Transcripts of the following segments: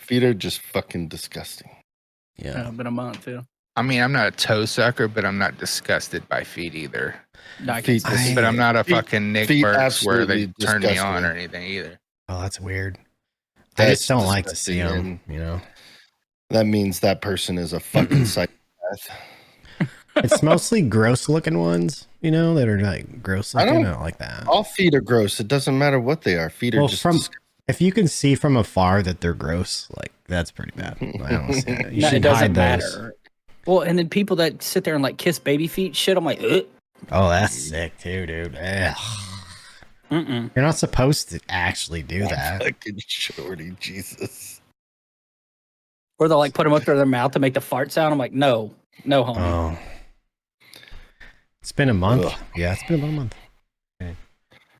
feet are just fucking disgusting. Yeah, been a month too. I mean, I'm not a toe sucker, but I'm not disgusted by feet either. No, Feet, But I'm not a fucking Nick feet Burks where they absolutely turn me on disgusting. or anything either. Oh, that's weird. I That's just don't like to see disgusting, them, you know. That means that person is a fucking psychopath. It's mostly gross looking ones, you know, that are like gross looking. I don't like that. All feet are gross. It doesn't matter what they are. Feet are just if you can see from afar that they're gross, like that's pretty bad. I don't see it. You should it doesn't hide matter. those. Well, and then people that sit there and like kiss baby feet, shit. I'm like, ugh. Oh, that's sick too, dude. Ugh. You're not supposed to actually do that. Fucking shorty, Jesus. Or they'll like put them up to their mouth to make the fart sound. I'm like, no, homie. Oh, it's been a month. Ugh. Yeah, it's been about a month. Okay.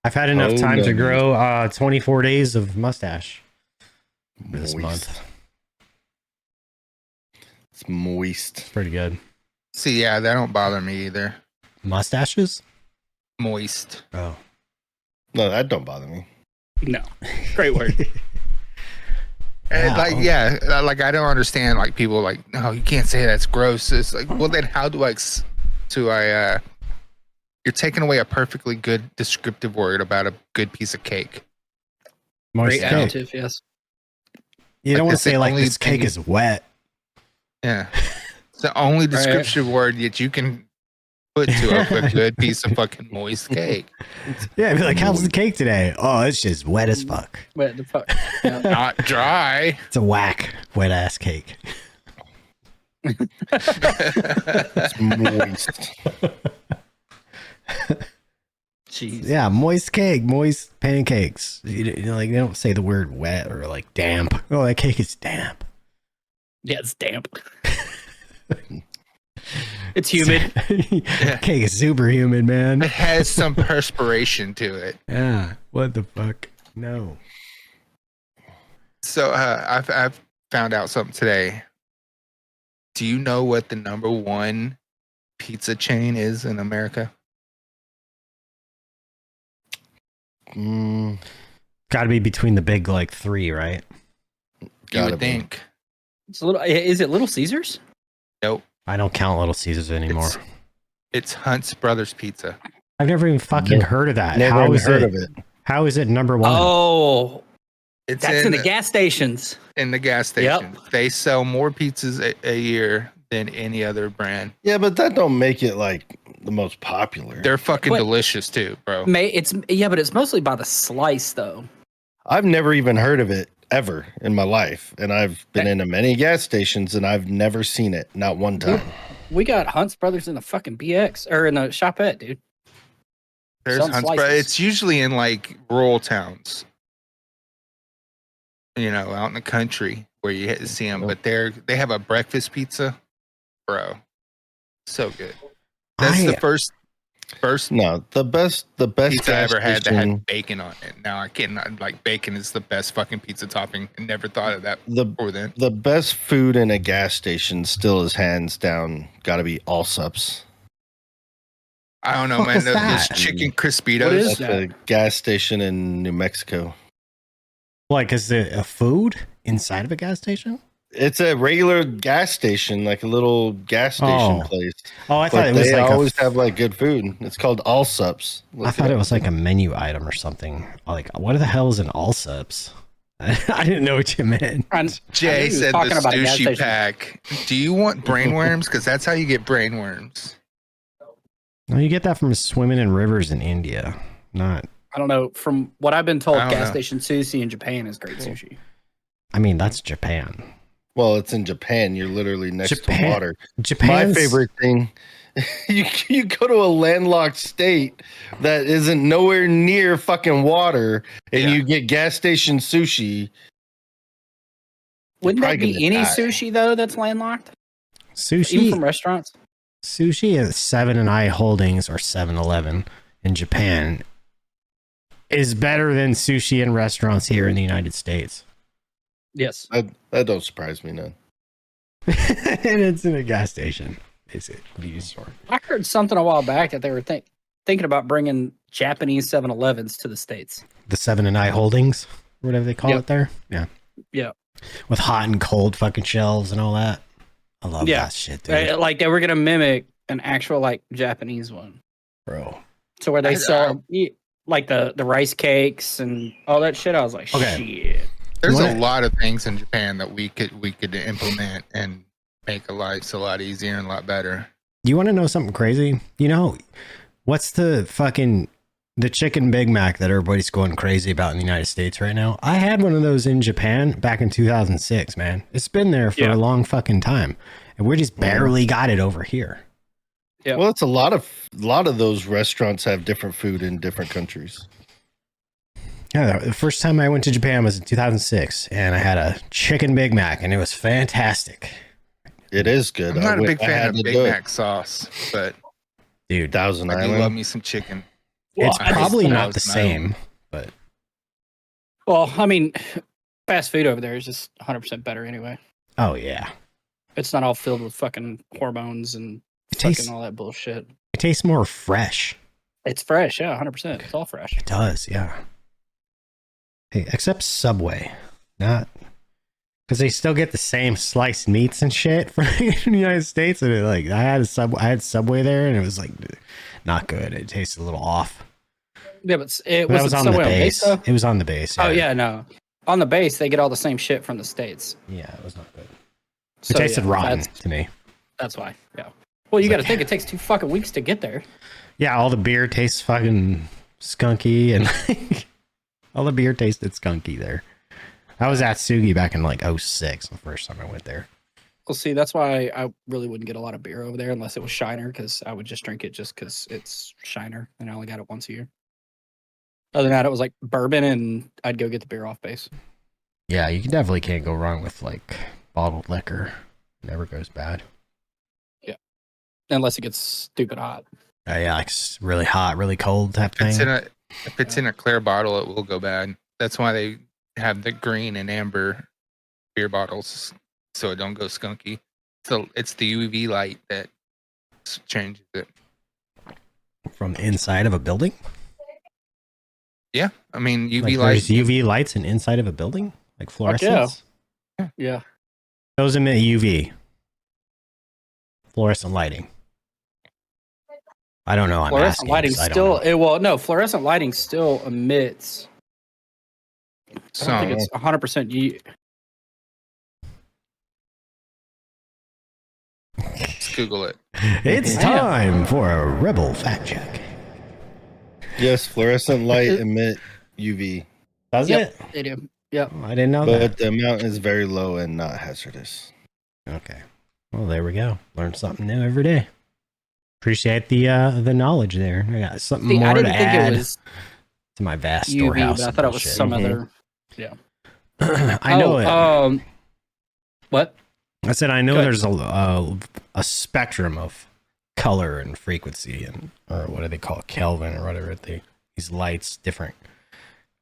I've had enough time to grow 24 days of mustache for this month. It's moist. It's pretty good. See, yeah, that don't bother me either. Mustaches? Moist. Oh. No, that don't bother me. No. Great word. And like, yeah, like I don't understand like people like, no, you can't say that's gross. It's like, well, then how do I you're taking away a perfectly good descriptive word about a good piece of cake. Moist Great cake. adjective, yes. You don't want to say like this cake is wet. Yeah. It's the only descriptive word that you can put to a good piece of fucking moist cake. Yeah, be like, how's the cake today? Oh, it's just wet as fuck. Wet the fuck. Yeah. Not dry. It's a whack, wet ass cake. It's moist. Jeez. Yeah, moist cake, moist pancakes. You know, like they don't say the word wet or like damp. Oh, that cake is damp. Yeah, it's damp. It's humid. Cake is super humid, man. It has some perspiration to it. Yeah. What the fuck? No. So I've found out something today. Do you know what the number one pizza chain is in America? Got to be between the big like three, right? You would think. It's a little. Is it Little Caesars? Nope. I don't count Little Caesars anymore. It's Hunt's Brothers Pizza. I've never even fucking heard of that. Never even heard of it. How is it number one? Oh, It's that's in the gas stations. In the gas station. Yep. They sell more pizzas a year than any other brand. Yeah, but that don't make it like the most popular. They're fucking delicious too, bro. But it's mostly by the slice though. I've never even heard of it ever in my life, and I've been into many gas stations, and I've never seen it, not one time. We got Hunt's Brothers in the fucking BX or in the Shopette, dude. There's Hunt's Brothers. It's usually in like rural towns, you know, out in the country where you see them. But they have a breakfast pizza, bro. So good. That's the first. No, the best pizza I ever had that had bacon on it. Now I can't like bacon is the best fucking pizza topping. I never thought of that before then. The best food in a gas station still is hands down got to be Allsups. I don't know, man. Those chicken crispitos. What is That's that? a gas station in New Mexico. Like, is it a food inside of a gas station? It's a regular gas station, like a little gas station place. Oh, I thought it was they like always have like good food. It's called Allsups. I thought it was like a menu item or something. Like, what the hell is an Allsups? I didn't know what you meant. Jay said the sushi pack. Do you want brainworms? Because that's how you get brainworms. No, you get that from swimming in rivers in India. Not. I don't know. From what I've been told, gas station sushi in Japan is great sushi. I mean, that's Japan. Well, it's in Japan. You're literally next to water. Japan's... My favorite thing, you go to a landlocked state that isn't nowhere near fucking water, and you get gas station sushi. Wouldn't that be any sushi though that's landlocked? Sushi even from restaurants. Sushi at 7 & I Holdings or 7-Eleven in Japan is better than sushi in restaurants here in the United States. Yes. That don't surprise me none. And it's in a gas station. Is it convenience store? I heard something a while back that they were thinking about bringing Japanese 7-Elevens to the States. The 7 & I Holdings, whatever they call it there. Yeah. Yeah. with hot and cold fucking shelves and all that. I love that shit, dude. Like they were gonna mimic an actual like Japanese one, Bro. so where they sell like the rice cakes and all that shit. I was like, shit. There's a lot of things in Japan that we could implement and make lives a lot easier and a lot better. You want to know something crazy? You know, what's the chicken Big Mac that everybody's going crazy about in the United States right now? I had one of those in Japan back in 2006, man. It's been there for a long fucking time. And we just barely got it over here. Yeah. Well, it's a lot of those restaurants have different food in different countries. Yeah, the first time I went to Japan was in 2006, and I had a chicken Big Mac, and it was fantastic. It is good. I'm not a big fan of Big Mac sauce, but dude, Thousand Island. I do love me some chicken. Well, it's probably not the same, but well, I mean, fast food over there is just 100% better anyway. Oh yeah, it's not all filled with fucking hormones and fucking all that bullshit. It tastes more fresh. It's fresh, yeah, 100%. It's all fresh. It does, yeah. Hey, except Subway, not because they still get the same sliced meats and shit from the United States. And I had Subway there, and it was like not good. It tasted a little off. Yeah, but it was on the base. It was on the base. Yeah. Oh yeah, no, on the base they get all the same shit from the States. Yeah, it was not good. It tasted rotten to me. That's why. Yeah. Well, you got to think it takes 2 fucking weeks to get there. Yeah, all the beer tastes fucking skunky, and all the beer tasted skunky there. I was at Sugi back in like 06, the first time I went there. Well, see, that's why I really wouldn't get a lot of beer over there unless it was Shiner, because I would just drink it just because it's Shiner, and I only got it once a year. Other than that, it was like bourbon, and I'd go get the beer off base. Yeah, you definitely can't go wrong with like bottled liquor. It never goes bad. Yeah, unless it gets stupid hot. Yeah, like really hot, really cold type thing. If it's in a clear bottle, it will go bad. That's why they have the green and amber beer bottles, so it don't go skunky. So it's the UV light that changes it. From inside of a building? Yeah, I mean UV like lights. There's UV lights in inside of a building, like fluorescence. Yeah. Those emit UV. Fluorescent lighting. I don't know. Fluorescent lighting fluorescent lighting still emits. I don't think it's 100%. Let's Google it. It's time for a Rebel fact check. Yes, fluorescent light emit UV. Does it? They do. Yep. I didn't know that. But the amount is very low and not hazardous. Okay. Well, there we go. Learn something new every day. Appreciate the knowledge there. I got something more to add to my vast UV, storehouse. But I thought it was some other. Yeah. I know it. What? I said I know there's a spectrum of color and frequency, and or what do they call it, Kelvin or whatever. These lights, different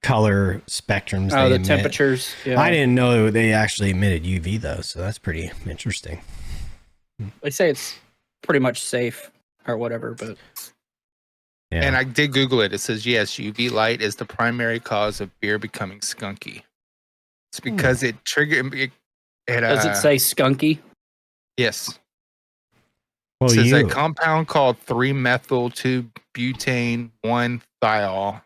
color spectrums. Oh, the temperatures. Yeah. I didn't know they actually emitted UV though, so that's pretty interesting. They say it's pretty much safe or whatever, but yeah. And I did Google it. It says yes, UV light is the primary cause of beer becoming skunky. It's because it triggered. Does it say skunky? Yes. Well, it says a compound called 3-methyl-2-butane-1-thiol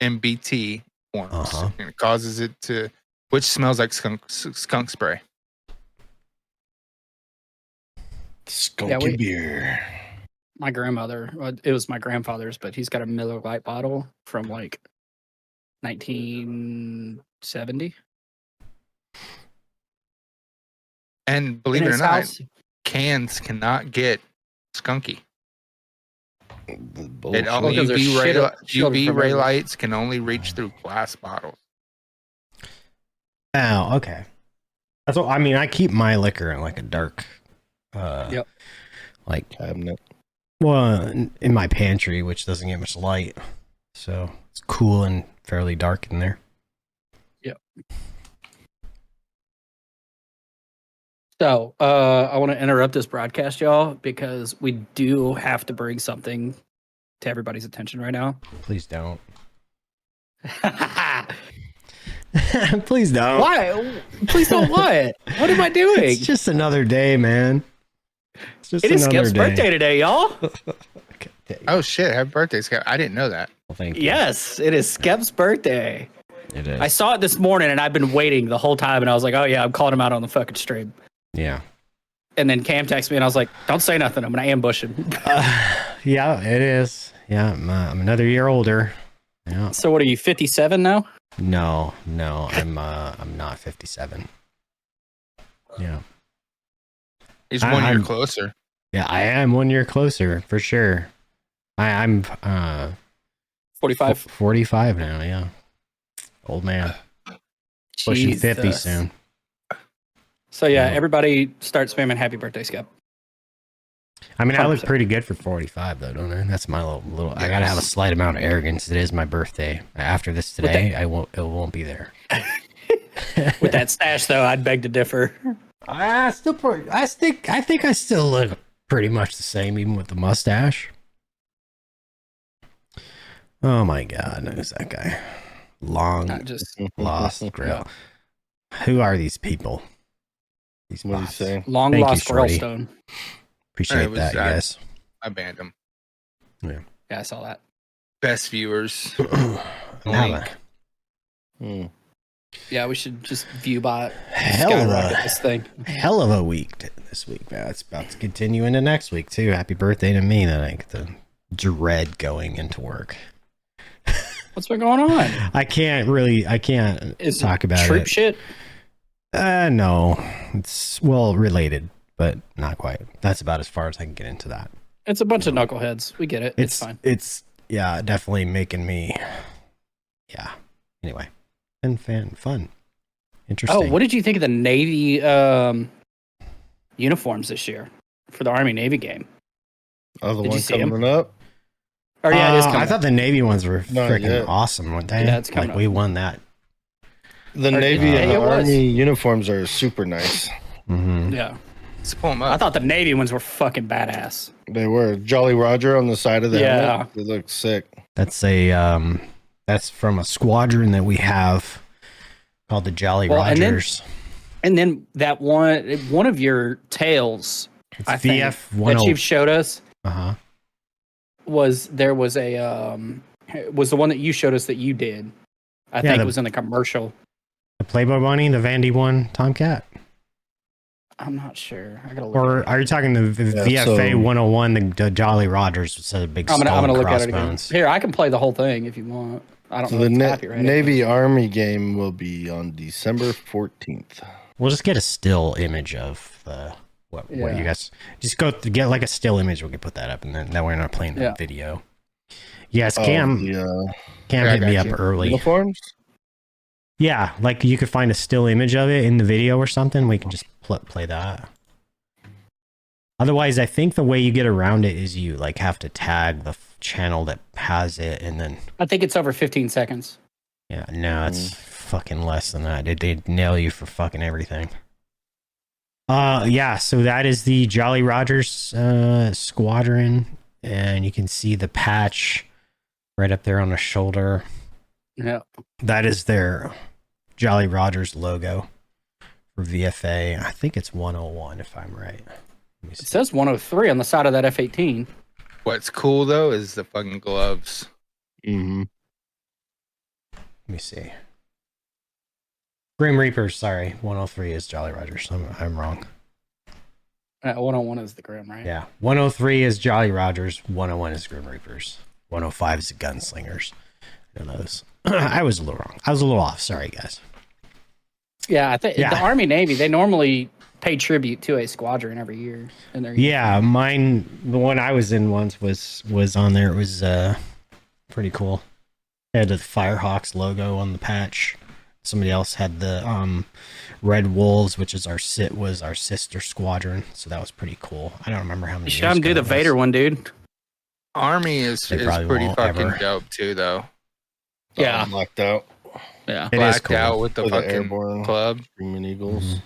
MBT forms, and it causes it to, which smells like skunk spray. Skunky beer. My grandmother, it was my grandfather's, but he's got a Miller Lite bottle from like 1970. And believe it or not, cans cannot get skunky. UV ray lights can only reach through glass bottles. Oh, okay. That's what I mean. I keep my liquor in like a dark, like cabinet. Well, in my pantry, which doesn't get much light, so it's cool and fairly dark in there. Yep. So, I want to interrupt this broadcast, y'all, because we do have to bring something to everybody's attention right now. Please don't. Please don't. Why? Please don't what? What am I doing? It's just another day, man. It's just It is another Skep's day. birthday today, y'all. Okay. Oh shit! Happy birthday, Scott! I didn't know that. Well, thank you. Yes, it is Skep's birthday. It is. I saw it this morning, and I've been waiting the whole time, and I was like, oh yeah, I'm calling him out on the fucking stream. Yeah. And then Cam texted me, and I was like, don't say nothing. I'm going to ambush him. Yeah, it is. Yeah, I'm another year older. Yeah. So what are you, 57 now? No, I'm not 57. Yeah. He's 1 year I'm- closer. Yeah, I am 1 year closer for sure. I'm 45. 45 now. Yeah, old man, pushing 50 Jesus. soon. So yeah, Yeah. everybody start spamming happy birthday, Skep. I mean, I look 100%. pretty good for 45 though, don't I? That's my little. I gotta have a slight amount of arrogance. It is my birthday. After this today, I won't. It won't be there. With that stash, though, I'd beg to differ. I think I still look pretty much the same, even with the mustache. Oh my God, who's that guy? Long Not just lost grill. Who are these people? These What do you bots. say? long Thank you, lost Shorty. Grillstone. Appreciate It was that, that. guys. I banned him. Yeah, I saw that. Best viewers. Now, Hmm. Yeah, we should just view bot hell skyrocket of this thing. a hell of a week this week, man. It's about to continue into next week too. Happy birthday to me. That I get the dread going into work. What's been going on? I can't Is talk it about troop it. shit? No, it's well related, but not quite. That's about as far as I can get into that. It's a bunch of knuckleheads. We get it. It's fine. It's yeah, definitely making me. Yeah. Anyway, been fun, interesting. Oh, what did you think of the Navy uniforms this year for the Army Navy game? Oh, the Did you one see 'em? coming up? Or yeah, it is coming. I thought the Navy ones were Not freaking yet. awesome, weren't they? Yeah, it's coming like up. we won that. The Or- Navy Yeah, and the it was. Army uniforms are super nice. Mm-hmm. Yeah, Let's pull him I up. thought the Navy ones were fucking badass. They were Jolly Roger on the side of the Yeah. helmet. They look sick. That's that's from a squadron that we have called the Jolly Well, and then- Rogers. And then that one of your tails, It's I think, VF that 10. Chief showed us Uh-huh. was the one that you showed us that you did. I think the- it was in the commercial. The Playboy Bunny, the Vandy one Tomcat. I'm not sure. I gotta look. Or are you talking the VFA so- 101, the Jolly Rogers with a big I'm skull gonna and look at it again. crossbones? Here, I can play the whole thing if you want. I don't So know the if it's copyrighted. Navy Army game will be on December 14th. We'll just get a still image of what Yeah. you guys just get like a still image. We can put that up, and then that way we're not playing the Yeah. video. Yes, Oh, Cam the Cam Yeah, I hit me got up you. early. uniforms? Yeah, like you could find a still image of it in the video or something. We can just play that. Otherwise, I think the way you get around it is you like have to tag the channel that has it, and then I think it's over 15 seconds. yeah, no, it's fucking less than that. They nail you for fucking everything. Yeah, so that is the Jolly Rogers squadron, and you can see the patch right up there on the shoulder. Yeah. That is their Jolly Rogers logo for VFA. I think it's 101 if I'm right. Let me It see. says 103 on the side of that F-18. What's cool though is the fucking gloves. Mm-hmm. Let me see. Grim Reapers, sorry. 103 is Jolly Rogers. I'm wrong. 101 is the Grim, right? Yeah. 103 is Jolly Rogers. 101 is Grim Reapers. 105 is the Gunslingers. I know those. I was a little wrong. I was a little off. Sorry, guys. Yeah, I think Yeah. the Army Navy, they normally pay tribute to a squadron every year. In their Yeah, mine, the one I was in once was on there. It was pretty cool. It had the Firehawks logo on the patch. Somebody else had the Red Wolves, which is our sister squadron. So that was pretty cool. I don't remember how many. You should years have them do ago the it was. Vader one, dude. Army is They probably pretty won't fucking ever. dope too though. Yeah. Blacked out. Yeah. It is Blacked cool. out with the With the fucking airborne. club. Screaming Eagles. Mhm.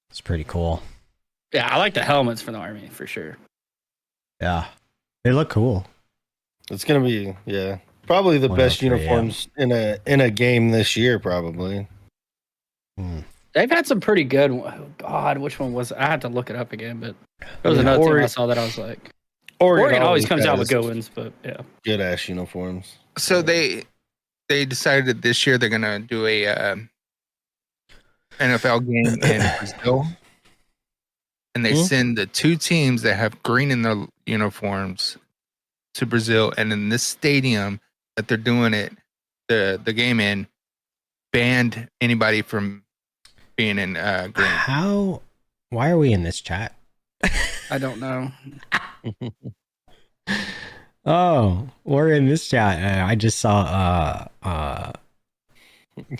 It's pretty cool. Yeah, I like the helmets for the Army for sure. Yeah, they look cool. It's gonna be Probably the best 103, uniforms in a game this year, probably. They've had some pretty good. Oh God, which one was? I had to look it up again, but there was another team I saw that I was like, Oregon always comes out with good ones, but yeah, good ass uniforms. So they decided this year they're gonna do a NFL game in Brazil, and they send the 2 teams that have green in their uniforms to Brazil, and in this stadium that they're doing the game in, banned anybody from being in green. Why are we in this chat? I don't know. Oh, we're in this chat. I just saw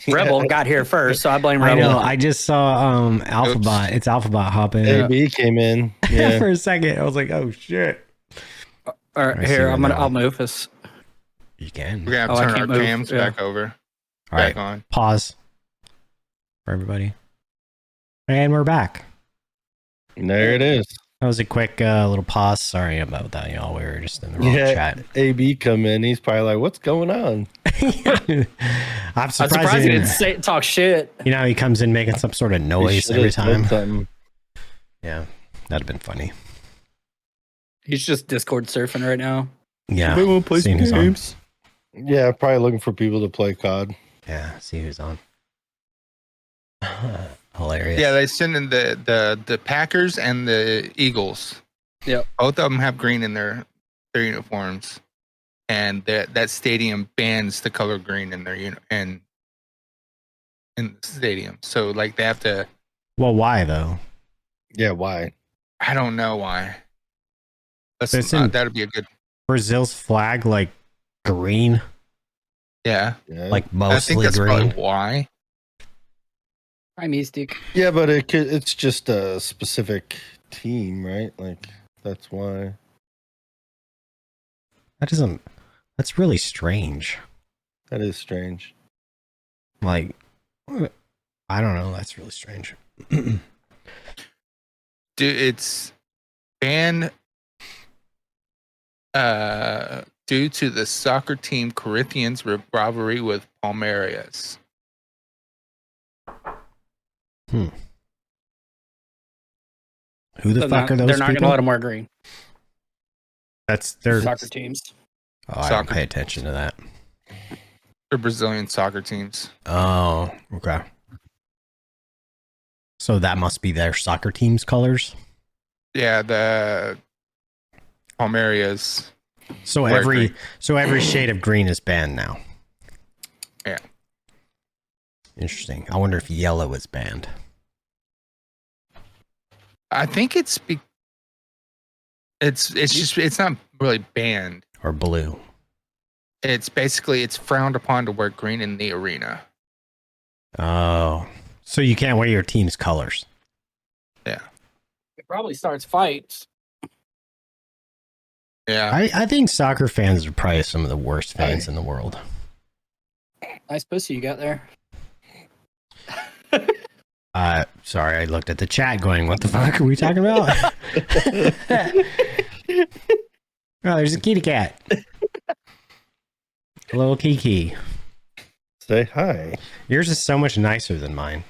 Rebel got here first, so I blame Rebel. I know. I just saw Alphabot. It's Alphabot hopping. AB came in. Yeah. For a second. I was like, oh shit. All right, here I'll move this. You can. We're gonna have to turn our cams back over. All right. Back on. Pause for everybody. And we're back. There it is. That was a quick little pause. Sorry about that, y'all. We were just in the wrong chat. AB come in. He's probably like, "What's going on?" I'm surprised he didn't talk shit. You know, he comes in making some sort of noise every time. Yeah, that'd have been funny. He's just Discord surfing right now. Yeah, we won't play some games. Yeah, probably looking for people to play COD. Yeah, see who's on. Hilarious. Yeah, they send in the Packers and the Eagles. Yep. Both of them have green in their uniforms, and that stadium bans the color green in their in the stadium. So like they have to. Well, why though? Yeah, why? I don't know why. That'd be a good. Brazil's flag like green. Yeah. Like mostly I think that's green. probably why. Hi, Mystic. Yeah, but it's just a specific team, right? Like that's why. That's really strange. That is strange. Like, I don't know. That's really strange. Dude, it's banned due to the soccer team Corinthians' rivalry with Palmeiras. Who the fuck are those people? They're not going to let them wear green. That's their soccer teams. Oh, I don't pay attention to that. They're Brazilian soccer teams. Oh, okay. So that must be their soccer team's colors? Yeah, the Palmeiras. So every shade of green is banned now. Yeah. Interesting. I wonder if yellow is banned. I think it's not really banned. Or blue. It's frowned upon to wear green in the arena. Oh. So you can't wear your team's colors. Yeah. It probably starts fights. Yeah. I think soccer fans are probably some of the worst fans in the world. Nice pussy you got there. Sorry, I looked at the chat going, what the fuck are we talking about? Oh, there's a kitty cat. A little Kiki. Say hi. Yours is so much nicer than mine.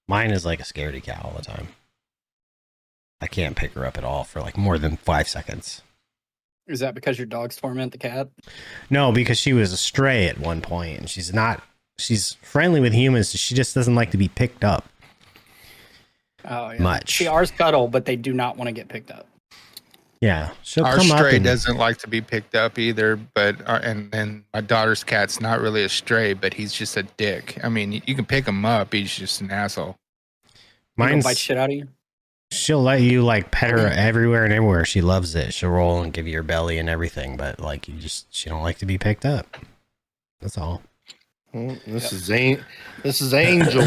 Mine is like a scaredy cat all the time. I can't pick her up at all for like more than 5 seconds. Is that because your dogs torment the cat? No, because she was a stray at one point, and she's friendly with humans, so she just doesn't like to be picked up. Oh, yeah. Much. She ours cuddle, but they do not want to get picked up. Yeah, she'll Our come up stray and, doesn't like to be picked up either, but and my daughter's cat's not really a stray, but he's just a dick. I mean, you can pick him up; he's just an asshole. Mine's bite shit out of you. She'll let you like pet her everywhere and everywhere. She loves it. She'll roll and give you her belly and everything, but like she don't like to be picked up. That's all. Well, this is Angel.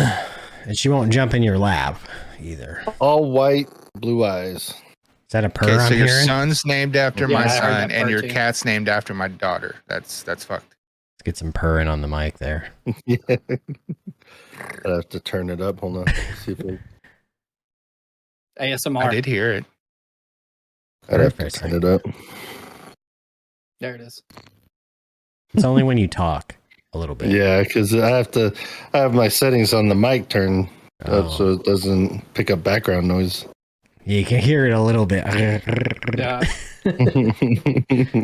And she won't jump in your lap either. All white, blue eyes. Is that a purr? Okay, so I'm your hearing? son's named after my I heard son, that and part your too. cat's named after my daughter. That's fucked. Let's get some purring on the mic there. Yeah. I have to turn it up. Hold on. See if we... ASMR. I did hear it. I'd have to turn it up. There it is. It's only when you talk a little bit. Yeah, because I have my settings on the mic turned up Oh. so it doesn't pick up background noise. You can hear it a little bit. Yeah.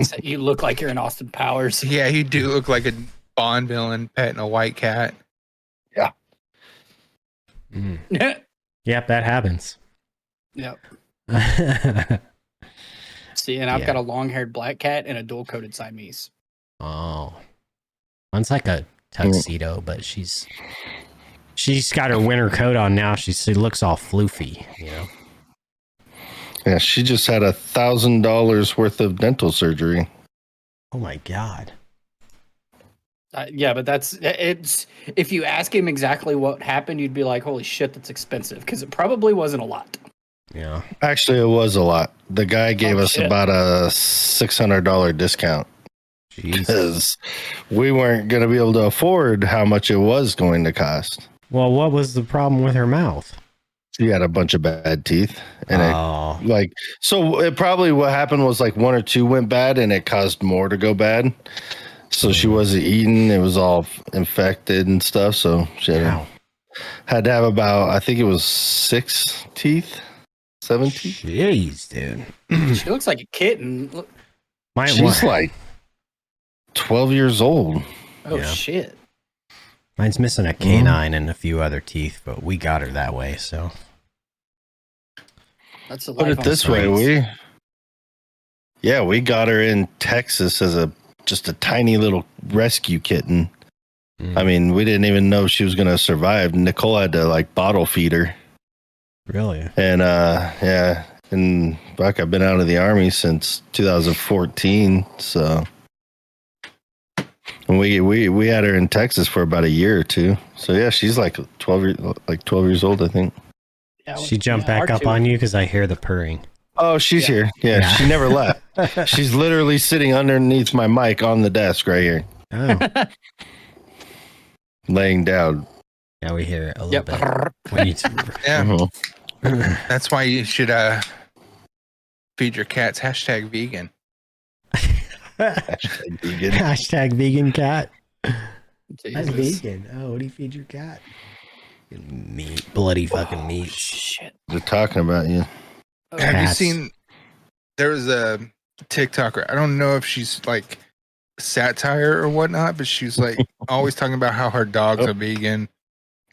So you look like you're in Austin Powers. Yeah, you do look like a Bond villain petting a white cat. Mm. Yep. Yep, that happens. See, and I've Yeah. got a long-haired black cat and a dual-coated Siamese. Oh, one's like a tuxedo, but she's got her winter coat on now. She looks all floofy, you know. Yeah, she just had $1,000 worth of dental surgery. Oh my god. Yeah, but it's if you ask him exactly what happened, you'd be like, "Holy shit, that's expensive," because it probably wasn't a lot. Yeah. Actually, it was a lot. The guy gave us shit. about a $600 discount Jesus. because we weren't going to be able to afford how much it was going to cost. Well, what was the problem with her mouth? She had a bunch of bad teeth, and Oh. it probably what happened was like one or two went bad, and it caused more to go bad. So she wasn't eating; it was all infected and stuff. So she Wow. had to have about, I think it was 6 teeth, 7 teeth. Jeez, dude. She looks like a kitten. Look- She's like 12 years old. Oh Yeah. shit! Mine's missing a canine and a few other teeth, but we got her that way, so. That's a Put life it on this way, steroids. we got her in Texas as just a tiny little rescue kitten. I mean, we didn't even know she was going to survive. Nicole had to like bottle feed her. Really? And yeah, and fuck, I've been out of the army since 2014, so and we had her in Texas for about a year or two. So yeah, she's like 12 years old, I think. Yeah, She jumped back up on you because I hear the purring. Oh, she's Yeah. here. Yeah, Yeah. she never left. She's literally sitting underneath my mic on the desk right here, Oh, laying down. now we hear it a little Yep. bit. When you Yeah, Mhm. that's why you should feed your cats #vegan. Hashtag vegan. Hashtag vegan cat. That's Jesus. vegan. Oh, what do you feed your cat? Meat. Bloody fucking meat. Shit. They're talking about you. Have you Cats. seen? There was a TikToker. I don't know if she's like satire or whatnot, but she's like always talking about how her dog's a vegan,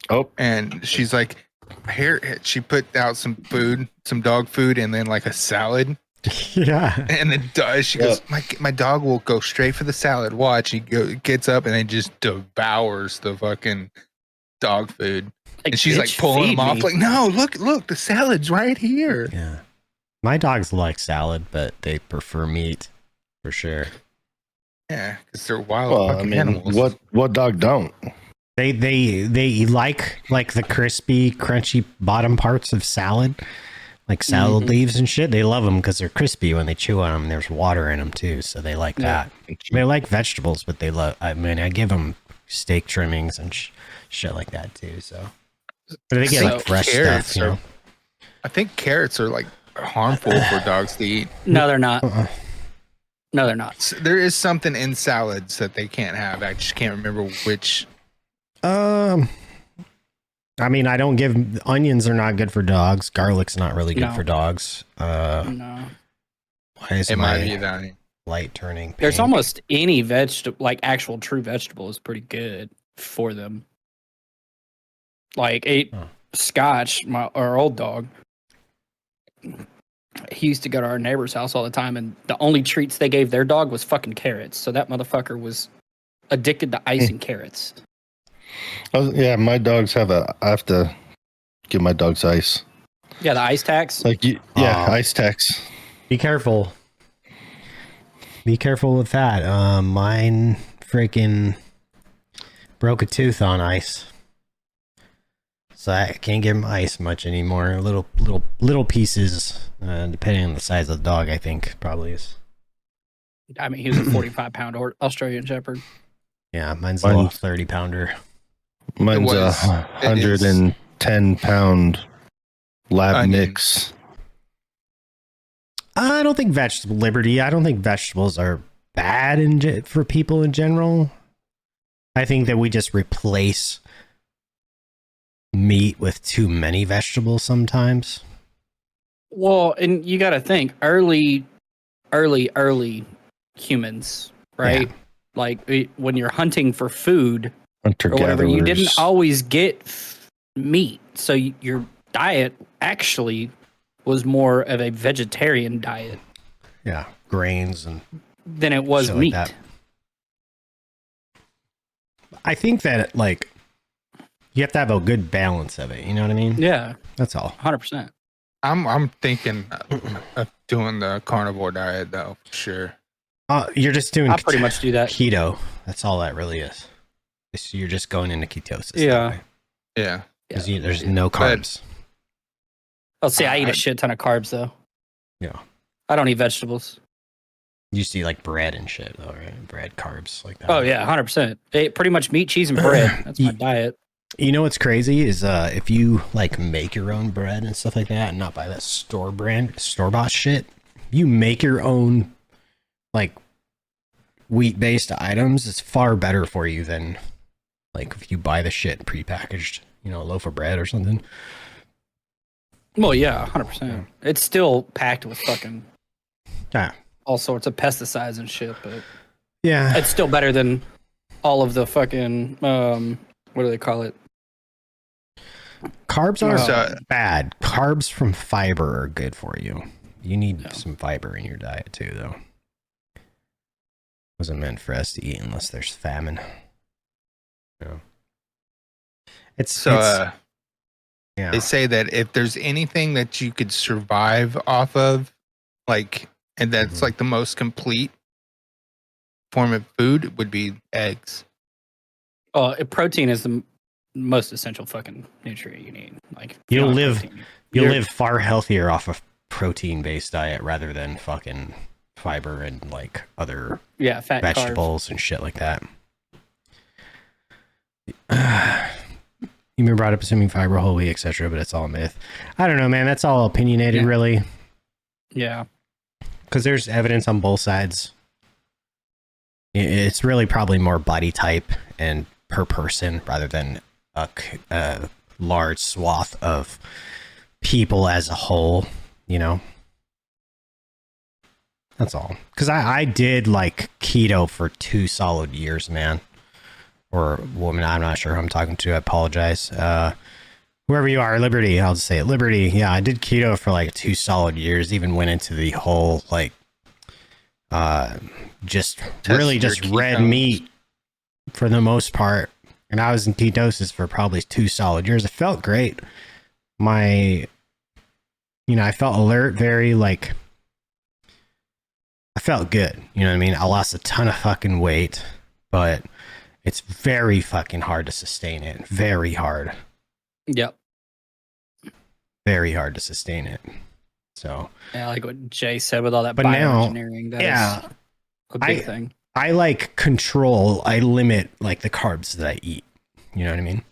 Oh, and she's like, here she put out some food, some dog food, and then like a salad, Yeah. and then she goes, my dog will go straight for the salad. Watch, gets up and then just devours the fucking dog food. And she's like bitch, pulling feed him off, me. like, no, look, the salad's right here. Yeah. My dogs like salad, but they prefer meat for sure. Yeah, because they're wild well, I fucking mean, animals. what dog don't? They like the crispy, crunchy bottom parts of salad, like salad leaves and shit. They love them because they're crispy when they chew on them. There's water in them too, so they like Yeah. that. They like vegetables, but they love. I mean, I give them steak trimmings and shit like that too. So, but they get So like fresh carrots stuff. You know? I think carrots are like harmful for dogs to eat. No, they're not. Uh-uh. No, they're not. There is something in salads that they can't have. I just can't remember which. I mean, I don't give onions are not good for dogs. Garlic's not really good No. for dogs. No. Why is It might my be that. light turning pink? There's almost any vegetable, like actual true vegetable, is pretty good for them. Like Scotch, our old dog. He used to go to our neighbor's house all the time, and the only treats they gave their dog was fucking carrots. So that motherfucker was addicted to ice and carrots. Oh, yeah, my dogs I have to give my dogs ice. Yeah, the ice tax. Ice tax. Be careful. Be careful with that. Mine freaking broke a tooth on ice. So I can't give him ice much anymore. Little pieces, depending on the size of the dog, I think probably is. I mean, he was a 45-pound Australian Shepherd. Yeah, mine's a little 30-pounder. Mine's a 110-pound lab Onion. mix. I don't think vegetables are bad for people in general. I think that we just replace meat with too many vegetables sometimes. Well, and you got to think early humans, right? Yeah. Like when you're hunting for food Hunter or whatever, you didn't gatherers. always get meat. So your diet actually was more of a vegetarian diet Yeah, grains and than it was shit meat. like that. I think that like you have to have a good balance of it. You know what I mean? Yeah, That's all. 100%. I'm thinking of doing the carnivore diet though, for sure. You're just doing I pretty much do that. keto. That's all that really is. You're just going into ketosis. Yeah. Yeah. Because there's no carbs. Oh, see, I eat a shit ton of carbs though. Yeah. I don't eat vegetables. You see like bread and shit though, right? Bread, carbs like that. Oh yeah, 100%. Pretty much meat, cheese, and bread. That's my diet. You know what's crazy is if you like make your own bread and stuff like that and not buy that store bought shit, you make your own like wheat based items, it's far better for you than like if you buy the shit prepackaged, you know, a loaf of bread or something. Well, yeah, 100%. It's still packed with fucking all sorts of pesticides and shit, but Yeah. it's still better than all of the fucking what do they call it? Carbs aren't bad. Carbs from fiber are good for you. You need some fiber in your diet too, though. Wasn't meant for us to eat unless there's famine. Yeah. They say that if there's anything that you could survive off of, like, and that's like the most complete form of food would be eggs. Protein is the most essential fucking nutrient you need. Like you'll live far healthier off a protein based diet rather than fucking fiber and like other fat vegetables carbs and shit like that. You been brought up assuming fiber, whole wheat, etc., but it's all myth. I don't know, man. That's all opinionated, really. Yeah, because there's evidence on both sides. It's really probably more body type and per person rather than a large swath of people as a whole, you know? That's all. Because I did like keto for 2 solid years, man. Or woman, I'm not sure who I'm talking to. I apologize. Whoever you are, Liberty, I'll just say it. Liberty, yeah, I did keto for like 2 solid years, even went into the whole like just red meat for the most part. And I was in ketosis for probably 2 solid years. It felt great. I felt alert, very like, I felt good. You know what I mean? I lost a ton of fucking weight, but it's very fucking hard to sustain it. Very hard. Yep. Very hard to sustain it. So yeah, like what Jay said with all that bioengineering, that is a big thing. I like control. I limit like the carbs that I eat. You know what I mean?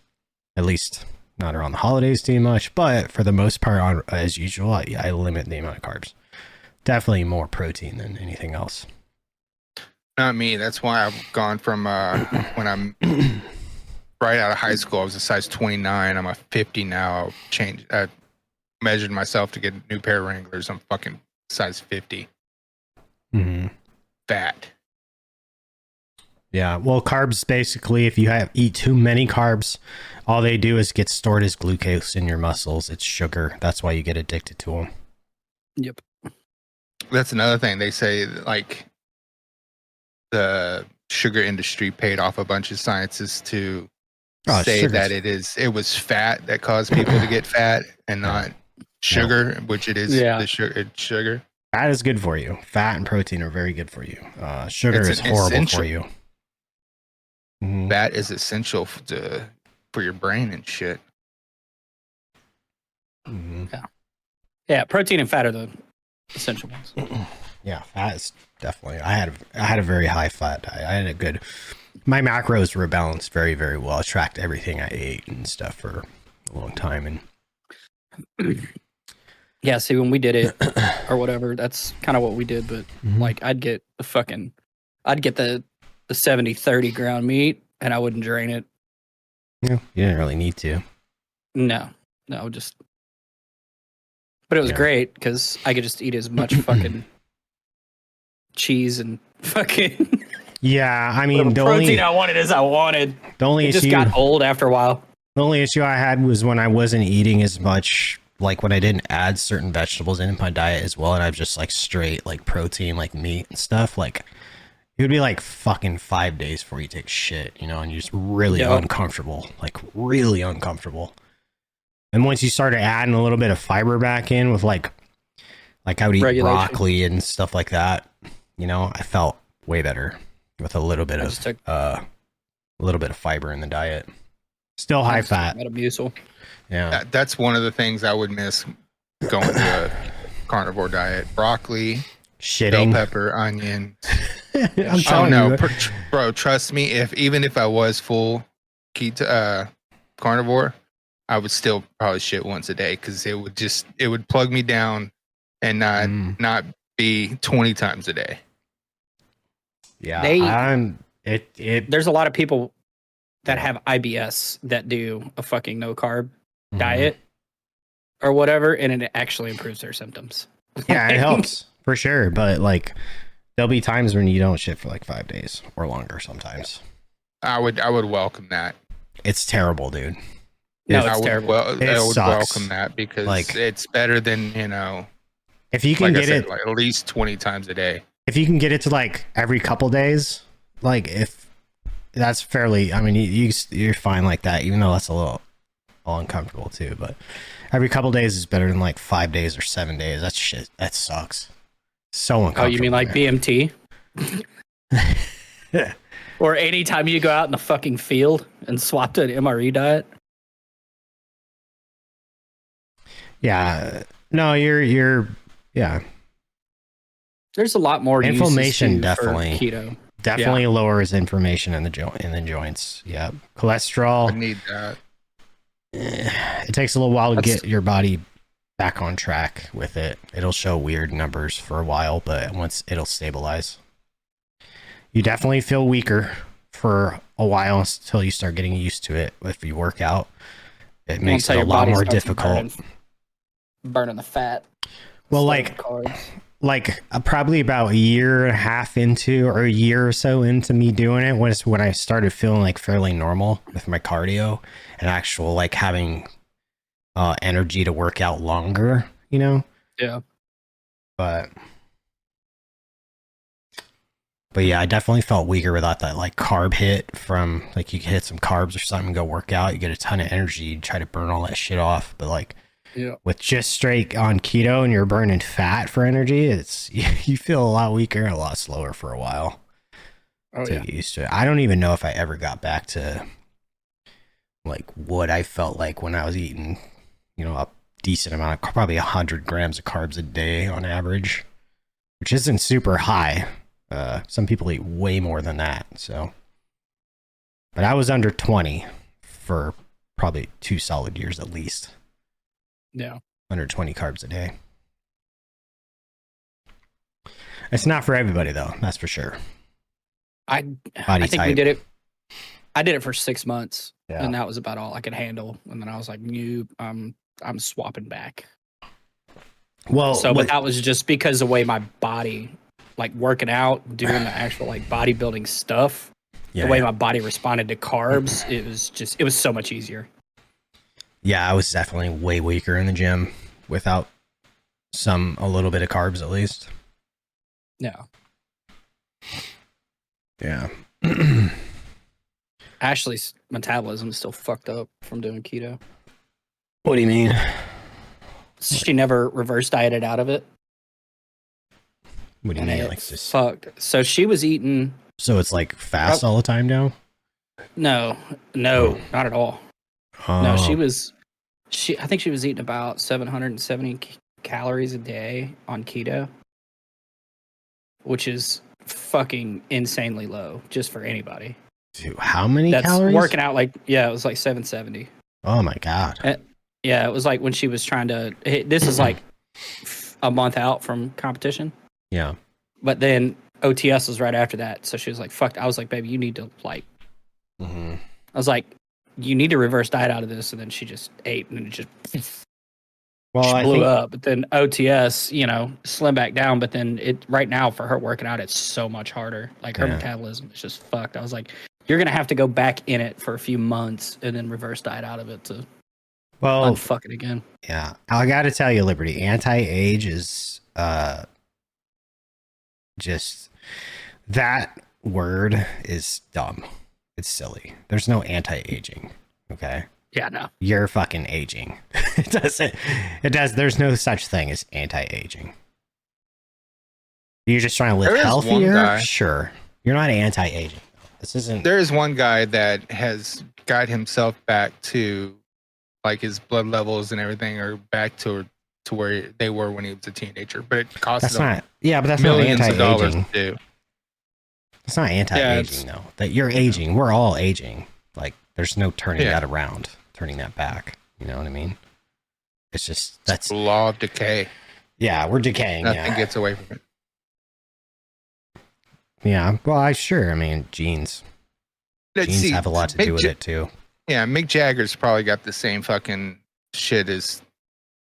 At least not around the holidays too much, but for the most part, as usual, I limit the amount of carbs. Definitely more protein than anything else. Not me. That's why I've gone from when I'm right out of high school, I was a size 29. I'm a 50 now. I measured myself to get a new pair of Wranglers. I'm fucking size 50. Mm-hmm. Fat. Yeah. Well, carbs basically, if you eat too many carbs, all they do is get stored as glucose in your muscles. It's sugar. That's why you get addicted to them. Yep. That's another thing. They say like the sugar industry paid off a bunch of scientists to say that it was fat that caused people to get fat and not sugar, which it is. It's sugar. Fat is good for you. Fat and protein are very good for you. Sugar is horrible for you. Mm-hmm. Fat is essential for your brain and shit. Mm-hmm. Yeah. Protein and fat are the essential ones. Yeah, fat is definitely. I had a very high fat diet. I had a good. My macros were balanced very, very well. I tracked everything I ate and stuff for a long time. And yeah, see, when we did it or whatever, that's kind of what we did. But like, I'd get I'd get the 70-30 ground meat, and I wouldn't drain it. Yeah, you didn't really need to. No, just. But it was great because I could just eat as much fucking cheese and fucking. Yeah, I mean, the protein I wanted as I wanted. The only it issue just got old after a while. The only issue I had was when I wasn't eating as much, like when I didn't add certain vegetables into my diet as well, and I was just like straight like protein, like meat and stuff. Like it would be like fucking 5 days before you take shit, you know, and you're just really uncomfortable, like really uncomfortable. And once you started adding a little bit of fiber back in with like I would eat broccoli and stuff like that, you know, I felt way better with a little bit of fiber in the diet. Still high fat. Metamucil. Yeah. That's one of the things I would miss going to a carnivore diet. Broccoli, shitting, bell pepper, onion. I'm telling you, bro, trust me, even if I was full carnivore, I would still probably shit once a day because it would plug me down and not be 20 times a day. Yeah. There's a lot of people that have IBS that do a fucking no carb diet or whatever, and it actually improves their symptoms. Yeah, it helps for sure. But like, there'll be times when you don't shit for like 5 days or longer sometimes. I would welcome that. It's terrible, dude. No, it's terrible. I would welcome that because like, it's better than, you know, if you can get it like at least 20 times a day. If you can get it to like every couple days, like if that's fairly, I mean, you're fine like that, even though that's a little uncomfortable too. But every couple days is better than like 5 days or 7 days. That's shit. That sucks. So uncomfortable. Oh, you mean like BMT? Or anytime you go out in the fucking field and swap to an MRE diet? Yeah. No, you're yeah. There's a lot more inflammation definitely for keto. Definitely lowers inflammation in the joints. Yeah. Cholesterol. I need that. It takes a little while to get your body back on track with it. It'll show weird numbers for a while, but once it'll stabilize. You definitely feel weaker for a while until you start getting used to it. If you work out, it makes it a lot more difficult. Burning the fat. Well, like probably about a year and a half into, or a year or so into me doing it, was when I started feeling like fairly normal with my cardio and actual like having energy to work out longer, you know? Yeah. But yeah, I definitely felt weaker without that like carb hit from like you hit some carbs or something and go work out. You get a ton of energy, you try to burn all that shit off. But like with just straight on keto and you're burning fat for energy, it's you feel a lot weaker and a lot slower for a while. Get used to it. I don't even know if I ever got back to like what I felt like when I was eating, you know, a decent amount of probably 100 grams of carbs a day on average, which isn't super high. Some people eat way more than that. So, but I was under 20 for probably 2 solid years at least. Yeah. 120 carbs a day. It's not for everybody though. That's for sure. I think we did it. I did it for 6 months and that was about all I could handle. And then I was like, I'm swapping back. Well, but that was just because the way my body, like working out, doing the actual like bodybuilding stuff, the way my body responded to carbs, it was so much easier. Yeah, I was definitely way weaker in the gym without a little bit of carbs at least. Yeah. Yeah. Ashley's metabolism is still fucked up from doing keto. What do you mean? She never reverse dieted out of it. What do you mean? Like this? Fucked. So she was eating. So it's like fast all the time now? No, not at all. Oh. No, I think she was eating about 770 calories a day on keto, which is fucking insanely low just for anybody. Dude, how many calories? Working out it was like 770. Oh my God. It was like when she was trying to, this is like a month out from competition. Yeah. But then OTS was right after that. So she was like, fuck. I was like, baby, you need to like, I was like, you need to reverse diet out of this. And then she just ate and it just blew up. But then OTS, you know, slim back down. But then right now for her working out, it's so much harder. Like her metabolism is just fucked. I was like, you're going to have to go back in it for a few months and then reverse diet out of it to unfuck it again. Yeah. I got to tell you, Liberty, anti-age is just, that word is dumb. It's silly. There's no anti-aging. Okay. Yeah, no. You're fucking aging. It does. There's no such thing as anti-aging. You're just trying to live healthier. Sure. You're not anti-aging. This isn't. There is one guy that has got himself back to like his blood levels and everything are back to where they were when he was a teenager. But it costs him but that's millions not of dollars anti-aging. to do. It's not anti-aging though. That you're aging. We're all aging. Like there's no turning that around, turning that back. You know what I mean? It's just that's law of decay. Yeah, we're decaying. Nothing gets away from it. Yeah, well, I mean, genes have a lot to do with it too. Yeah, Mick Jagger's probably got the same fucking shit as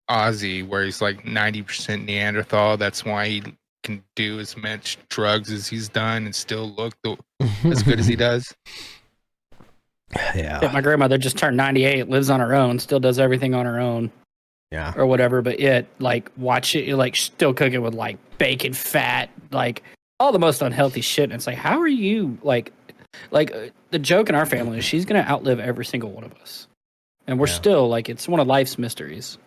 Ozzy, where he's like 90% Neanderthal. That's why he can do as much drugs as he's done and still look as good as he does. Yeah. My grandmother just turned 98, lives on her own, still does everything on her own. Yeah. Or whatever, but yet, like, watch it, you're like still cooking with like bacon fat, like all the most unhealthy shit. And it's like, how are you like the joke in our family is she's going to outlive every single one of us. And we're still like, it's one of life's mysteries.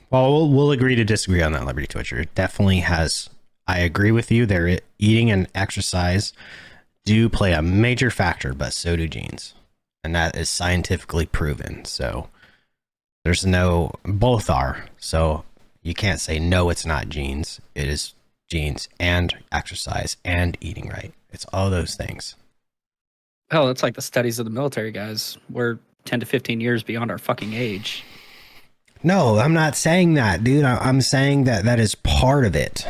Well, we'll agree to disagree on that, Liberty Twitcher. It definitely has. I agree with you. Their eating and exercise do play a major factor, but so do genes. And that is scientifically proven. So both are. So you can't say, no, it's not genes. It is genes and exercise and eating right. It's all those things. Hell, it's like the studies of the military guys. We're 10 to 15 years beyond our fucking age. No, I'm not saying that, dude. I'm saying that is part of it.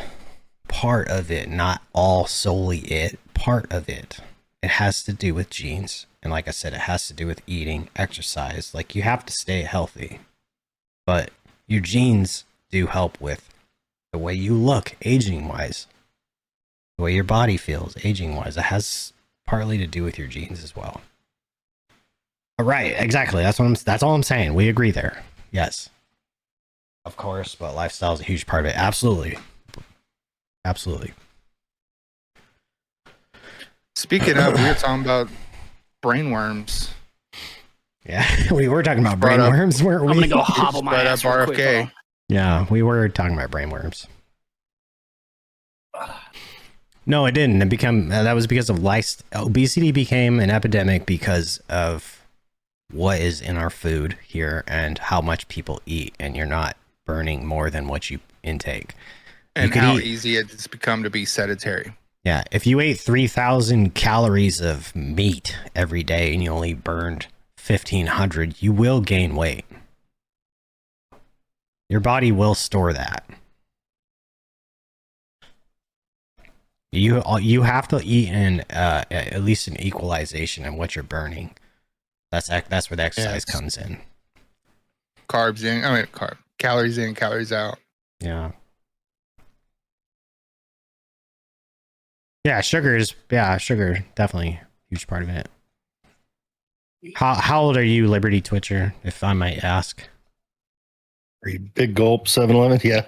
Part of it, not all solely it. Part of it. It has to do with genes. And like I said, it has to do with eating, exercise. Like you have to stay healthy. But your genes do help with the way you look, aging-wise. The way your body feels, aging-wise. It has partly to do with your genes as well. Right, exactly. That's all I'm saying. We agree there. Yes. Of course, but lifestyle is a huge part of it. Absolutely. Absolutely. Speaking of, we were talking about brainworms. Yeah, we were talking about brainworms, weren't we? I'm gonna go hobble my ass real quick. RFK. Yeah, we were talking about brainworms. No, it didn't. That was because of obesity became an epidemic because of what is in our food here and how much people eat, and you're not burning more than what you intake. And how easy it's become to be sedentary. Yeah, if you ate 3,000 calories of meat every day and you only burned 1,500, you will gain weight. Your body will store that. You have to eat in at least an equalization in what you're burning. That's where the exercise comes in. Calories in, calories out. Yeah. Yeah, sugar definitely a huge part of it. How old are you, Liberty Twitcher, if I might ask? Big gulp 7-Eleven. Yeah.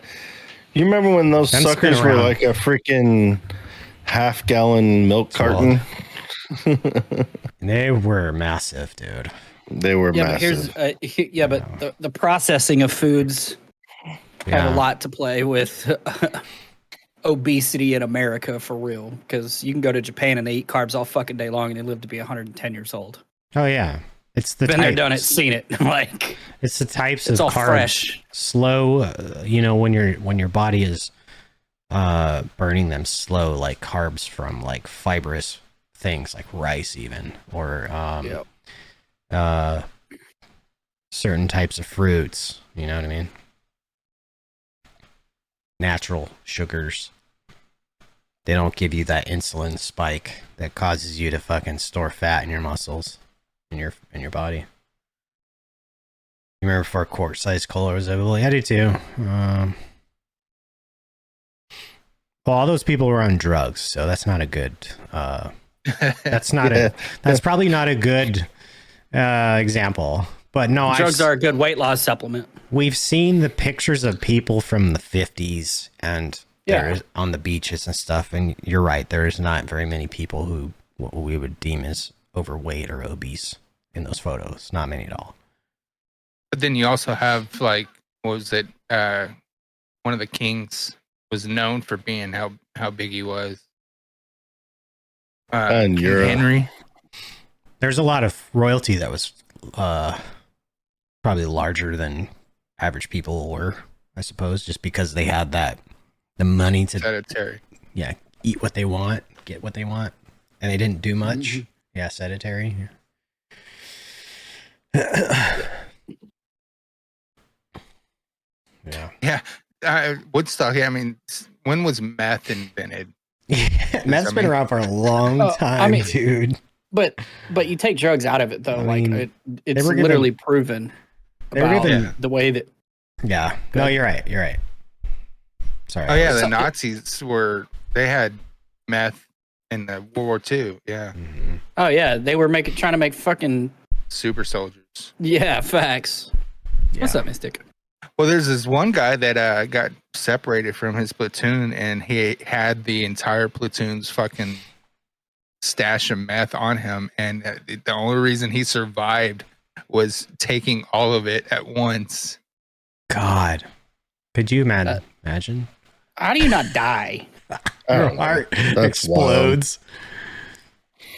You remember when those suckers were like a freaking half-gallon milk carton? They were massive, dude. They were massive. But the processing of foods have a lot to play with obesity in America for real. Because you can go to Japan and they eat carbs all fucking day long and they live to be 110 years old. Oh yeah, it's the been there, done it, seen it. Like it's the types of carbs. Fresh. Slow, when your body is burning them slow, like carbs from like fibrous things like rice, even or certain types of fruits. You know what I mean? Natural sugars. they don't give you that insulin spike that causes you to fucking store fat in your muscles, in your body. You remember before quart-sized cola was available? Yeah, I do too. Well, all those people were on drugs, so that's not a good. That's not a. That's probably not a good example. But no, drugs are a good weight loss supplement. We've seen the pictures of people from the 50s and they're on the beaches and stuff, and you're right. There's not very many people who what we would deem as overweight or obese in those photos. Not many at all. But then you also have like, what was it? One of the kings was known for being how big he was. And King Henry. There's a lot of royalty that was probably larger than average people were, I suppose, just because they had the money to Sedentary. Yeah, eat what they want, get what they want, and they didn't do much. Mm-hmm. Yeah, sedentary. Yeah. Woodstock. Yeah, I mean, when was meth invented? Meth's been around for a long time, dude. But you take drugs out of it though, it's literally proven about the way that. Yeah. No, you're right. You're right. Sorry. Oh yeah, the Nazis they had meth in the World War II. Yeah. Mm-hmm. Oh yeah, they were trying to make fucking super soldiers. Yeah, facts. Yeah. What's up, Mystic? Well, there's this one guy that got separated from his platoon, and he had the entire platoon's fucking stash of meth on him, and the only reason he survived was taking all of it at once. God, could you imagine? How do you not die? Your heart explodes.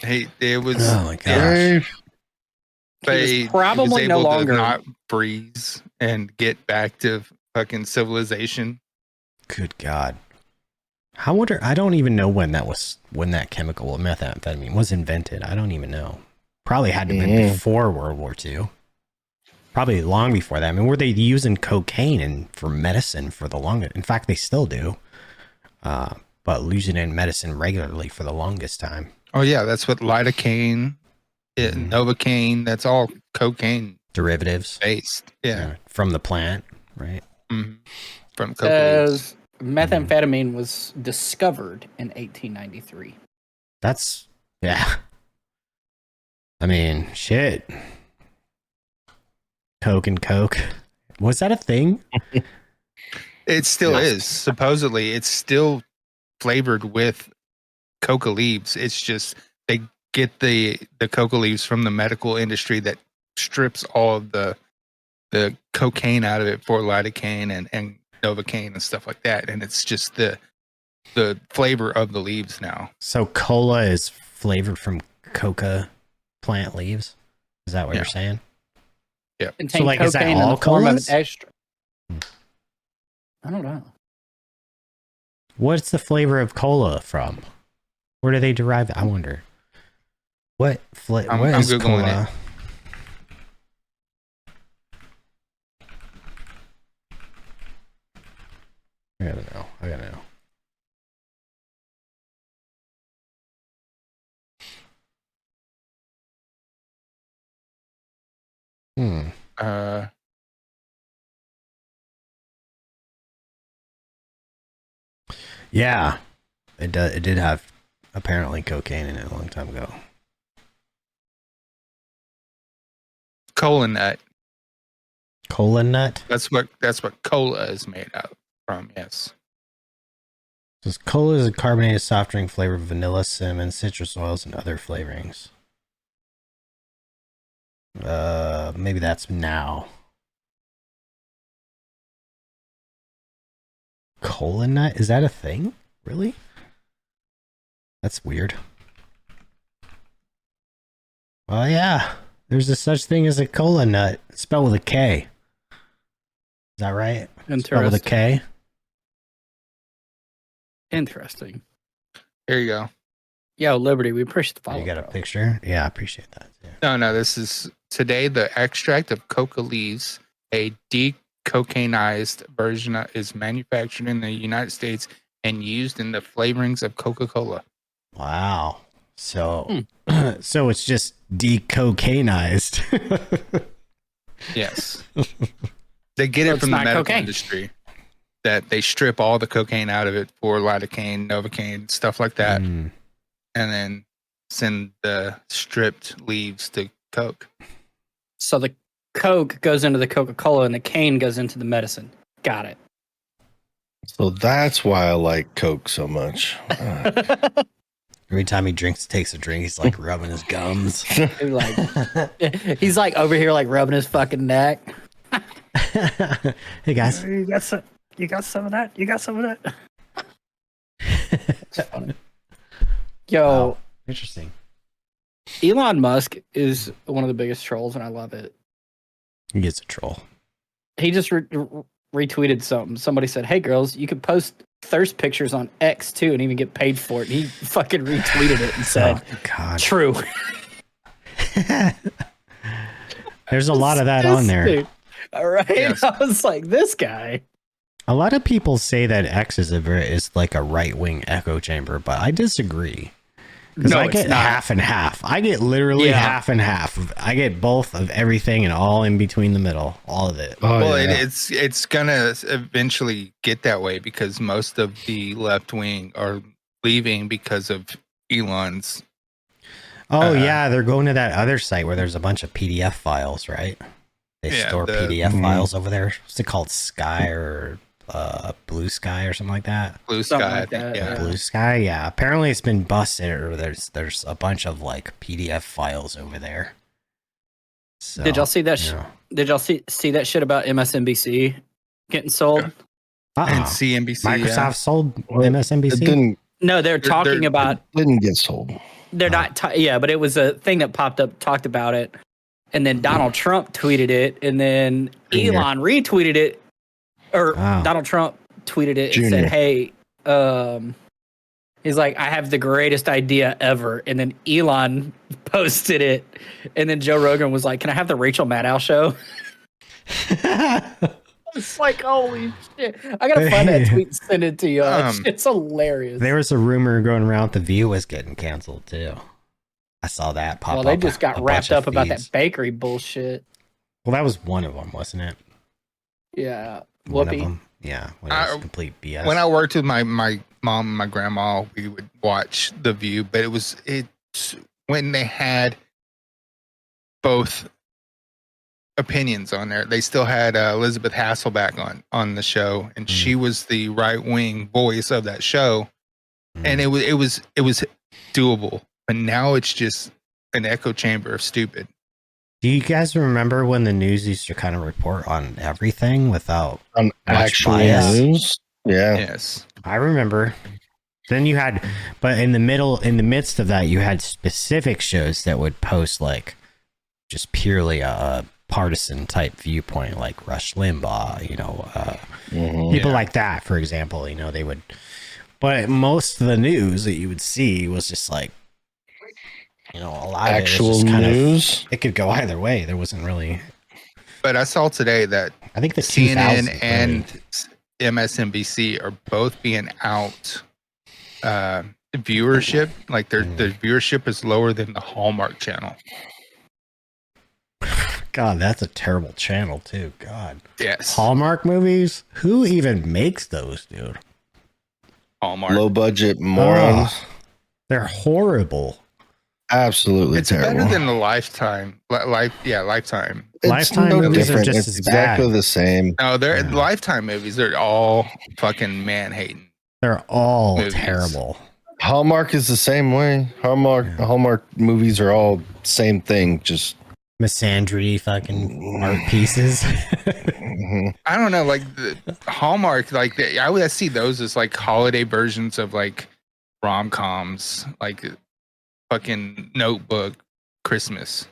It was. Oh my gosh. He was probably no longer to not freeze and get back to fucking civilization. Good God. I don't even know when that chemical methamphetamine was invented. I don't even know. Probably had to have been before World War II. Probably long before that. I mean, were they using cocaine for medicine for the longest? In fact, they still do. But using it in medicine regularly for the longest time. Oh yeah, that's what lidocaine, Novocaine. That's all cocaine derivatives based. Yeah, from the plant, right? Mm-hmm. From cocaine. Methamphetamine was discovered in 1893. That's I mean, shit. Coke and Coke. Was that a thing? It still is. Supposedly, it's still flavored with coca leaves. It's just they get the coca leaves from the medical industry that strips all of the cocaine out of it for lidocaine and Novocaine and stuff like that, and it's just the flavor of the leaves now. So cola is flavored from coca plant leaves. Is that what you're saying? Yeah. So like, is that all colas? Extra. I don't know. What's the flavor of cola from? Where do they derive it? I wonder. What is Googling cola? It. I gotta know. Yeah, it did have apparently cocaine in it a long time ago. Cola nut. Cola nut? That's what cola is made out from. Yes. Says cola is a carbonated soft drink flavored with vanilla, cinnamon, citrus oils, and other flavorings. Maybe that's now. Cola nut? Is that a thing? Really? That's weird. Well, yeah. There's a such thing as a cola nut. It's spelled with a K. Is that right? Interesting. Spelled with a K? Interesting. Here you go. Yo, Liberty, we appreciate the follow. You got a picture? Yeah, I appreciate that. Yeah. No, this is today the extract of coca leaves, a decocainized version is manufactured in the United States and used in the flavorings of Coca-Cola. Wow. So, so it's just decocainized. Yes. They get So it it's from the not medical cocaine. industry. That they strip all the cocaine out of it for lidocaine, novocaine, stuff like that, and then send the stripped leaves to Coke. So the Coke goes into the Coca-Cola and the cane goes into the medicine. Got it. So that's why I like Coke so much. Every time he takes a drink, he's like rubbing his gums. He's like over here, like rubbing his fucking neck. Hey guys, You got some of that? You got some of that? It's funny. Yo, wow. Interesting. Elon Musk is one of the biggest trolls, and I love it. He gets a troll. He just retweeted something. Somebody said, "Hey girls, you can post thirst pictures on X too, and even get paid for it." And he fucking retweeted it and said, Oh, God. "True." There's a lot of that on there. Dude. All right, Yes. I was like, this guy. A lot of people say that X is like a right wing echo chamber, but I disagree. Because No, I it's get not. half and half. I get literally half and half. I get both of everything and all in between the middle. All of it. Oh, Well, yeah. it's gonna eventually get that way because most of the left wing are leaving because of Elon's. Oh, yeah. They're going to that other site where there's a bunch of PDF files, right? They Yeah, store the- PDF files over there. What's it called? Sky or Blue Sky or something like that? Blue Something Sky, like I think, that, yeah. yeah. Blue Sky, yeah. Apparently it's been busted, or there's a bunch of like PDF files over there. So, Did y'all see that? you know. Did y'all see that shit about MSNBC getting sold? And Uh-uh. CNBC. Microsoft sold Well, It MSNBC. didn't, No, they're talking about. didn't get sold. They're not. Yeah, but it was a thing that popped up, talked about it, and then Donald Trump tweeted it, and then Junior. Elon retweeted it, or Wow. Donald Trump tweeted it and Junior. said, "Hey, he's like, I have the greatest idea ever," and then Elon posted it, and then Joe Rogan was like, "Can I have the Rachel Maddow show?" It's like, holy shit! I gotta find that tweet and send it to you. It's hilarious. There was a rumor going around The View was getting canceled too. I saw that pop up. Well, they just a got bunch wrapped of up about feeds. that bakery bullshit. Well, that was one of them, wasn't it? Yeah, One of Whoopi. them. Yeah, when it was I- complete BS. When I worked with my mom and my grandma, we would watch The View, but it's when they had both opinions on there. They still had Elizabeth Hasselbeck on the show, and she was the right wing voice of that show, and it was doable. But now it's just an echo chamber of stupid. Do you guys remember when the news used to kind of report on everything without On much actual bias? news? Yeah. Yes. I remember. Then you had, but in the midst of that, you had specific shows that would post like just purely a partisan type viewpoint, like Rush Limbaugh, Mhm. people Yeah. like that, for example. They would, but most of the news that you would see was just like, a lot Actual of it was just kind news? of, it could go either way. There wasn't really. But I saw today that I think the CNN 2000s and MSNBC are both being out viewership. Like their viewership is lower than the Hallmark Channel. God, that's a terrible channel too. God, Yes, Hallmark movies. Who even makes those, dude? Hallmark. Low budget morons. Ugh, they're horrible. Absolutely It's terrible. better than the Lifetime. Lifetime. It's Lifetime no movies are different. just It's as exactly bad. the same. No, they're Yeah. Lifetime movies. They're all fucking man hating. They're all Movies. terrible. Hallmark is the same way. Hallmark movies are all same thing. Just Misandry fucking art pieces. mhm. I don't know, like the Hallmark. Like I would see those as like holiday versions of like rom coms, like fucking Notebook, Christmas.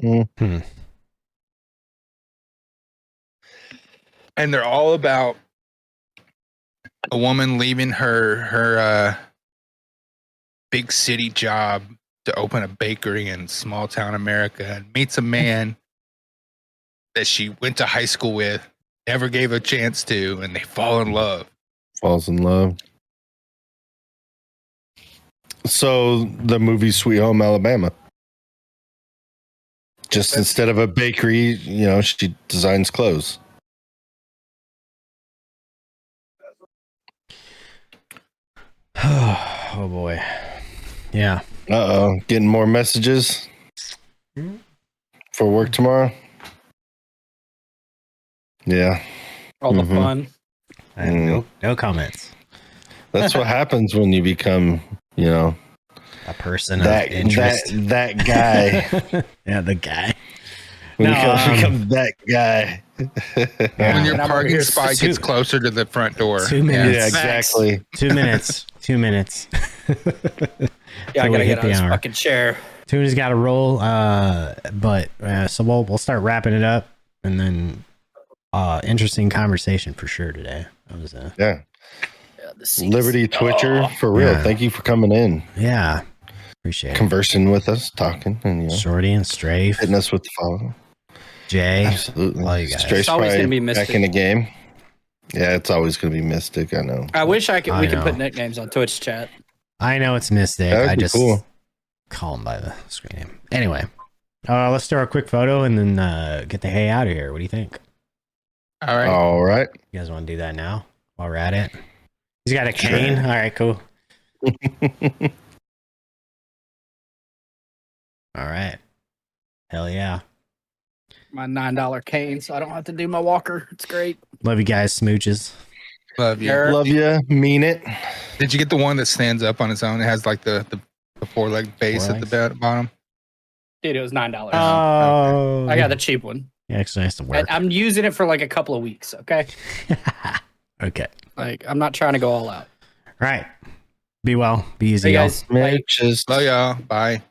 Hmm. And they're all about a woman leaving her big city job to open a bakery in small town America and meets a man that she went to high school with, never gave a chance to, and they fall in love. Falls in love. So the movie Sweet Home Alabama. Just instead of a bakery, she designs clothes. Oh boy. Yeah. Uh-oh. Getting more messages for work tomorrow? Yeah. All the fun. I have no comments. That's what happens when you become, a person of interest. That guy. Yeah, the guy. When you become that guy. When your And I'm over parking here spot gets closer to the front door. 2 minutes. Yeah, exactly. 2 minutes. 2 minutes. Yeah, I we gotta hit get on the this hour. fucking chair. Tuna's got to roll. So we'll start wrapping it up, and then interesting conversation for sure today. That was Yeah. The seats. Liberty Twitcher, for real. Yeah. Thank you for coming in. Yeah, appreciate it. Conversing with us, talking, and Shorty and Strafe, hitting us with the follow. Jay. Absolutely. All you guys. Straight It's always probably gonna be back Mystic. in the game. Yeah, it's always going to be Mystic. I know. I wish we I could know. put nicknames on Twitch chat. I know it's Mystic. That'd I be just cool. call him by the screen name. Anyway, let's do our quick photo and then get the hay out of here. What do you think? All right. All right. You guys want to do that now while we're at it? He's got a Sure. cane. All right, cool. All right. Hell yeah. My $9 cane, so I don't have to do my walker. It's great. Love you guys, smooches. Love you. Nerd. Love you. Mean it. Did you get the one that stands up on its own? It has like the 4-leg base at the bottom. Dude, it was $9. Oh, I got the cheap one. Yeah, actually nice to work. I'm using it for like a couple of weeks, okay? Okay. Like, I'm not trying to go all out. All right. Be well. Be easy, Hey y'all. guys, bye. Just Love y'all. Bye.